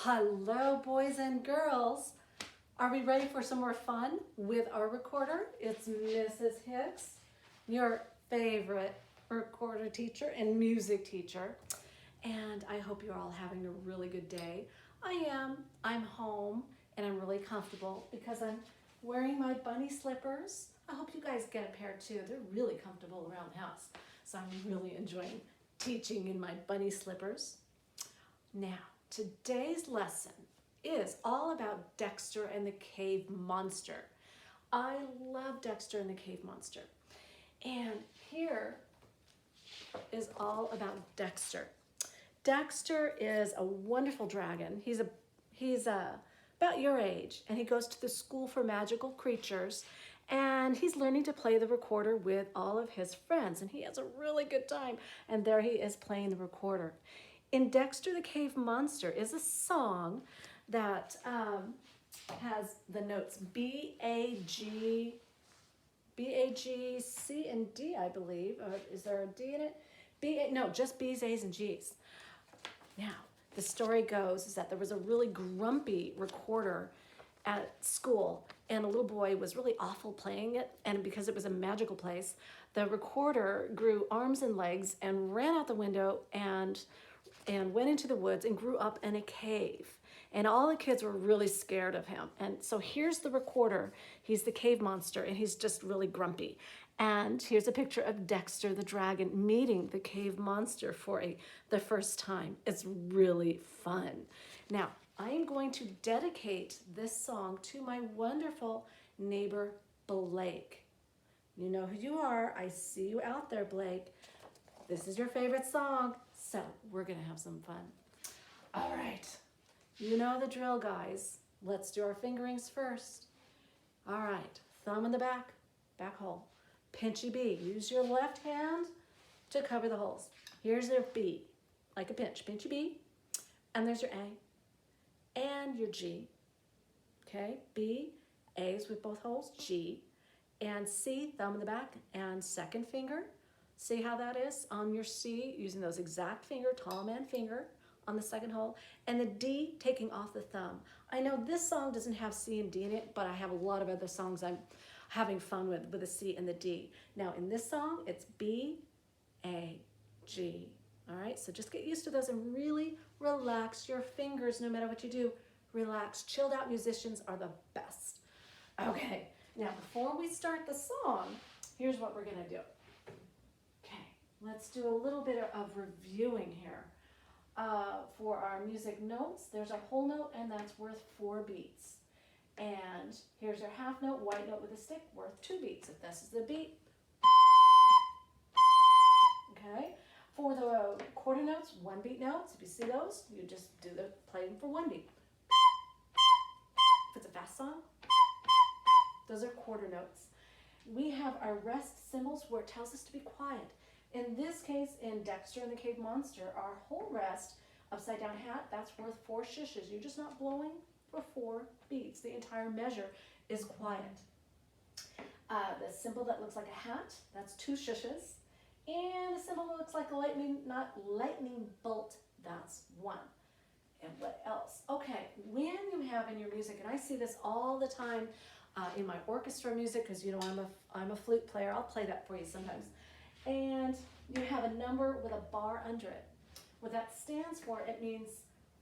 Hello, boys and girls. Are we ready for some more fun with our recorder? It's Mrs. Hicks, your favorite recorder teacher and music teacher. And I hope you're all having a really good day. I am. I'm home and I'm really comfortable because I'm wearing my bunny slippers. I hope you guys get a pair too. They're really comfortable around the house. So I'm really enjoying teaching in my bunny slippers. Now, today's lesson is all about Dexter and the Cave Monster. I love Dexter and the Cave Monster. And here is all about Dexter. Dexter is a wonderful dragon. He's about your age, and he goes to the school for magical creatures, and he's learning to play the recorder with all of his friends, and he has a really good time. And there he is playing the recorder. In Dexter the Cave Monster is a song that has the notes B, A, G, C, and D, I believe. Is there a D in it? No, just B's, A's, and G's. Now, the story goes is that there was a really grumpy recorder at school, and a little boy was really awful playing it, and because it was a magical place, the recorder grew arms and legs and ran out the window and went into the woods and grew up in a cave. And all the kids were really scared of him. And so here's the recorder. He's the cave monster, and he's just really grumpy. And here's a picture of Dexter the dragon meeting the cave monster for the first time. It's really fun. Now, I am going to dedicate this song to my wonderful neighbor, Blake. You know who you are. I see you out there, Blake. This is your favorite song, so we're gonna have some fun. All right, you know the drill, guys. Let's do our fingerings first. All right, thumb in the back hole. Pinchy B, use your left hand to cover the holes. Here's your B, like a pinch, pinchy B, and there's your A, and your G, okay? B, A's with both holes, G, and C, thumb in the back, and second finger. See how that is on your C, using those exact finger, tall man finger on the second hole, and the D taking off the thumb. I know this song doesn't have C and D in it, but I have a lot of other songs I'm having fun with the C and the D. Now in this song, it's B, A, G. All right, so just get used to those and really relax your fingers no matter what you do. Relax, chilled out musicians are the best. Okay, now before we start the song, here's what we're gonna do. Let's do a little bit of reviewing here. For our music notes, there's a whole note, and that's worth 4 beats. And here's our half note, white note with a stick, worth 2 beats. If this is the beat. Okay. For the quarter notes, 1 beat notes. If you see those, you just play them for 1 beat. If it's a fast song, those are quarter notes. We have our rest cymbals where it tells us to be quiet. In this case, in Dexter and the Cave Monster, our whole rest, upside down hat, that's worth 4 shushes. You're just not blowing for 4 beats. The entire measure is quiet. The symbol that looks like a hat, that's 2 shushes. And the symbol that looks like a lightning bolt, that's 1. And what else? Okay, when you have in your music, and I see this all the time in my orchestra music, because you know I'm a flute player. I'll play that for you sometimes. And you have a number with a bar under it. What that stands for, it means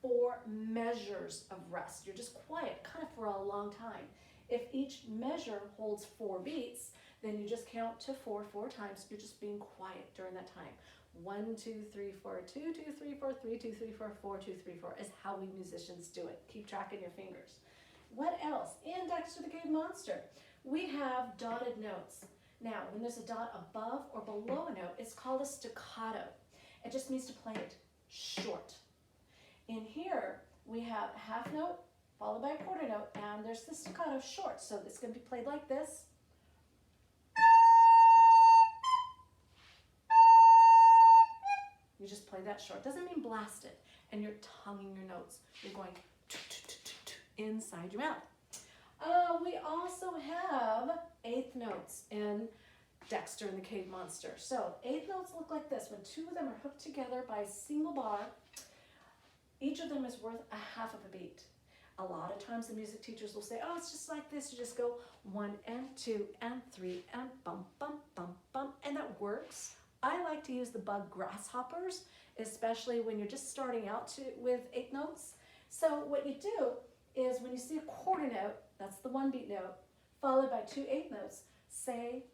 4 measures of rest. You're just quiet, kind of for a long time. If each measure holds 4 beats, then you just count to 4 times. You're just being quiet during that time. 1, 2, 3, 4, 2, 2, 3, 4, 3, 2, 3, 4, 4, 2, 3, 4 is how we musicians do it. Keep track in your fingers. What else? In Dexter the Cave Monster, we have dotted notes. Now, when there's a dot above or below a note, it's called a staccato. It just means to play it short. In here, we have a half note followed by a quarter note, and there's the staccato short. So it's going to be played like this. You just play that short. Doesn't mean blast it. And you're tonguing your notes. You're going inside your mouth. We also have 8th notes in Dexter and the Cave Monster. So 8th notes look like this. When 2 of them are hooked together by a single bar, Each of them is worth a half of a beat. A lot of times the music teachers will say, oh, it's just like this. You just go 1 and 2 and 3 and bum, bum, bum, bum, and that works. I like to use the bug grasshoppers, especially when you're just starting out with 8 notes. So what you do is when you see a quarter note, that's the 1 beat note, followed by 2 8 notes, say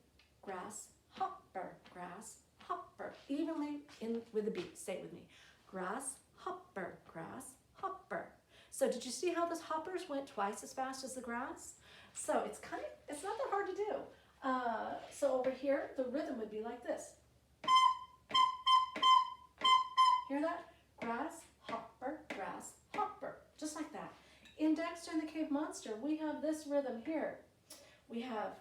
grasshopper, grasshopper, evenly in with the beat. Say it with me, grasshopper, grasshopper. So did you see how those hoppers went twice as fast as the grass? So it's not that hard to do. So over here, the rhythm would be like this. Hear that? Grasshopper, grasshopper, just like that. In Dexter and the Cave Monster, we have this rhythm here. We have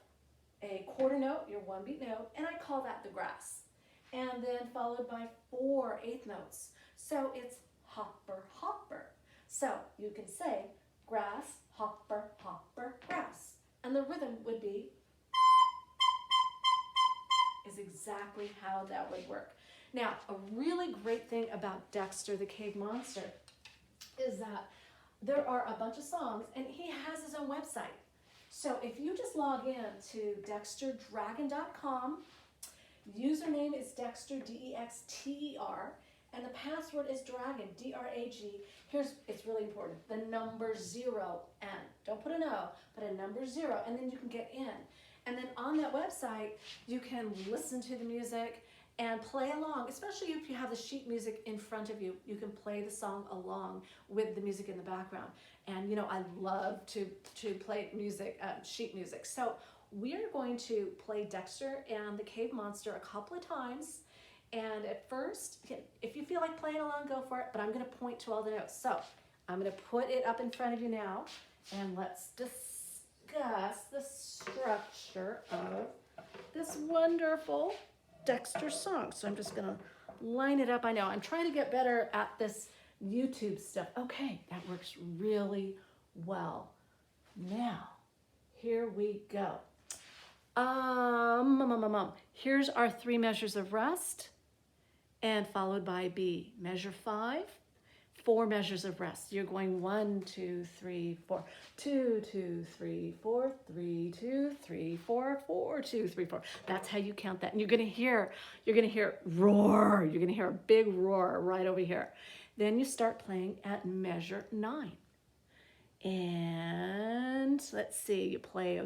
a quarter note, your 1 beat note, and I call that the grass. And then followed by 4 8 notes. So it's hopper, hopper. So you can say grass, hopper, hopper, grass. And the rhythm would be, is exactly how that would work. Now, a really great thing about Dexter the Cave Monster is that there are a bunch of songs and he has his own website. So if you just log in to dexterdragon.com, username is Dexter, D-E-X-T-E-R, and the password is dragon, D-R-A-G. It's really important, the number 0, N. Don't put an O, but a number 0, and then you can get in. And then on that website, you can listen to the music and play along, especially if you have the sheet music in front of you. You can play the song along with the music in the background. And you know, I love to play music, sheet music. So we're going to play Dexter and the Cave Monster a couple of times. And at first, if you feel like playing along, go for it, but I'm gonna point to all the notes. So I'm gonna put it up in front of you now, and let's discuss the structure of this wonderful Dexter song. So I'm just gonna line it up. I know, I'm trying to get better at this YouTube stuff. Okay, that works really well. Now, here we go. Here's our 3 measures of rest, and followed by B. Measure 5, 4 measures of rest. You're going 1, 2, 3, 4, 2, 2, 3, 4, 3, 2, 3, 4, 4, 2, 3, 4. That's how you count that. And you're gonna hear roar. You're gonna hear a big roar right over here. Then you start playing at measure 9. And let's see, you play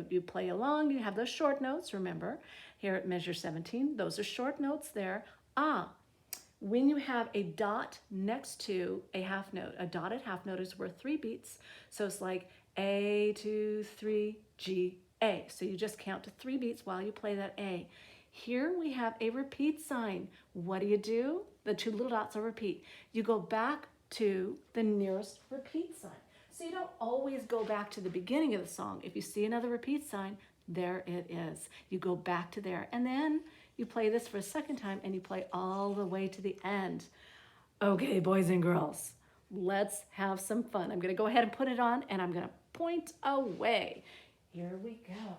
along, you have those short notes, remember, here at measure 17, those are short notes there. When you have a dot next to a half note, a dotted half note is worth 3 beats, so it's like A, 2, 3, G, A. So you just count to 3 beats while you play that A. Here we have a repeat sign. What do? The 2 little dots are repeat. You go back to the nearest repeat sign. So you don't always go back to the beginning of the song. If you see another repeat sign, there it is. You go back to there, and then you play this for a second time, and you play all the way to the end. Okay, boys and girls, let's have some fun. I'm gonna go ahead and put it on, and I'm gonna point away. Here we go.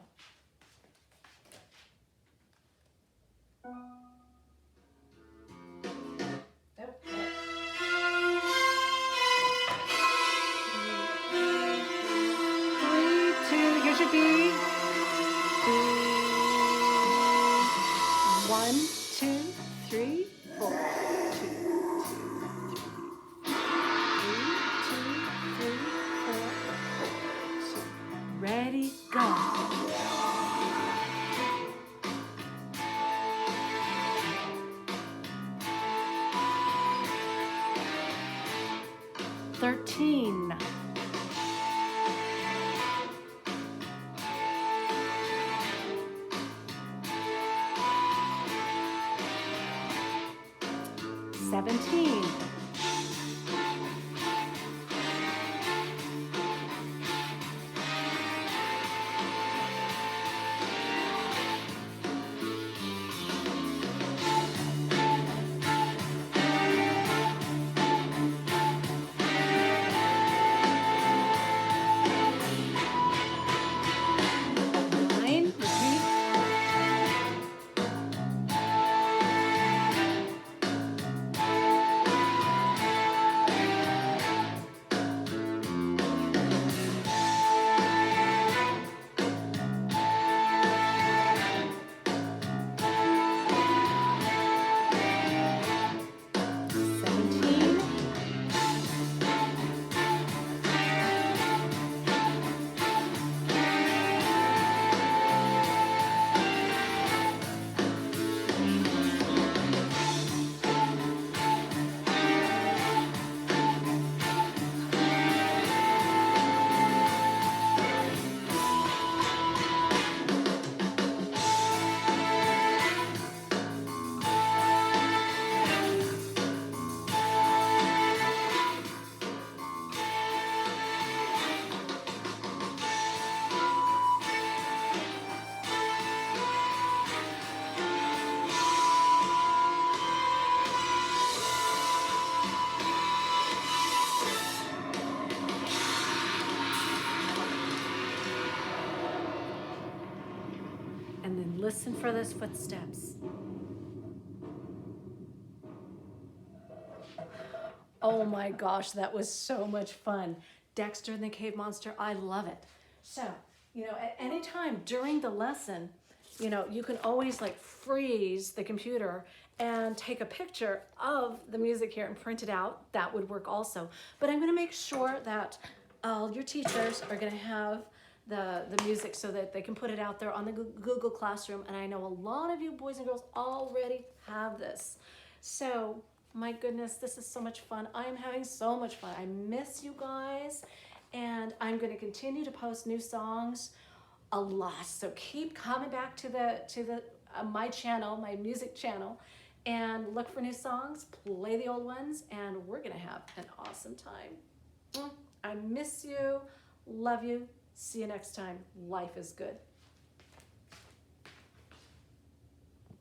Should be 1, 2, 3, 4. 2, 2, 3, 4. Ready, go. Thirteen. 17. 9. Repeat. 10. Listen for those footsteps. Oh my gosh, that was so much fun. Dexter and the Cave Monster, I love it. So, at any time during the lesson, you can always like freeze the computer and take a picture of the music here and print it out. That would work also. But I'm gonna make sure that all your teachers are gonna have the music so that they can put it out there on the Google Classroom. And I know a lot of you boys and girls already have this. So, my goodness, this is so much fun. I am having so much fun. I miss you guys, and I'm going to continue to post new songs a lot. So keep coming back to the my channel, my music channel, and look for new songs, play the old ones, and we're going to have an awesome time. I miss you, love you. See you next time. Life is good.